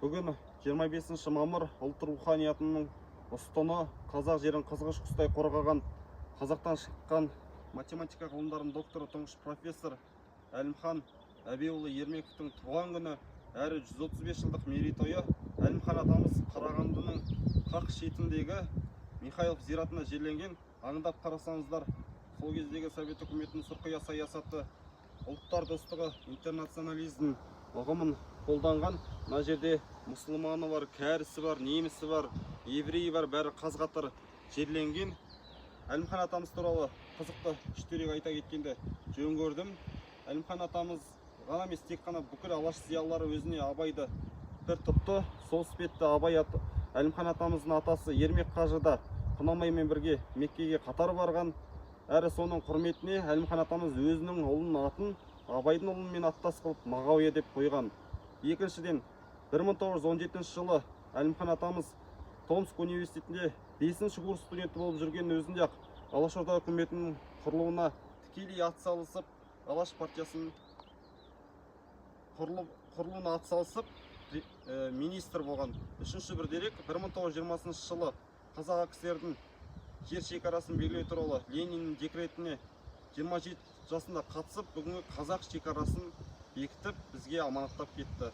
Бүгін 25 мамыр ұлт руханиятының ұстыны, қазақ жерін қызғыш құстай қорғаған, қазақтан шыққан математика ғылымдарының докторы, тұңғыш профессор Әлімхан Әбеуұлы Ермековтің туған күні әрі 135 жылдық мерейтойы Әлімхан атамыз Қарағандының қақ шетіндегі Михайлов зиратына жерленген. Аңдап қарасаңыздар, сол кездегі Совет үкіметінің сұрқия саясаты, ұлттар достығы, интернационализм ұғымын қолданған. Мына жерде мұсылманы бар, кәрісі бар, немісі бар, еврейі бар, бәрі қаз-қатар жерленген. Әлімхан атамыз туралы қызықты үштерек айта кеткенде жөн көрдім. Әлімхан атамыз ғана емес, тек қана бүкіл алаш зиялылары өзіне Абайды бір тұтты. Сол іспетті Абай Әлімхан атамыздың атасы Ермек қажы да Құнанбаймен бірге Меккеге қатар барған. Әрі соның құрметіне Әлімхан атамыз өзінің ұлының атын Абайдың ұлымен аттас қылып Мағауия деп қойған. Екіншіден, 1917 жылы Әлімхан атамыз Томск университетінде 5-ші курс студенті болып жүрген өзінде ақ Алашорда үкіметінің құрылуына тікелей атсалысып, Алаш партиясының құрылуына атсалысып министр болған. Үшінші бір дерек, 1920 жылы қазақ АКСР-дің жер шекарасын белгілеу туралы Лениннің декретіне 27 жасында қатысып, бүгінгі қазақ шекарасын бекітіп, бізге аманаттап кетті.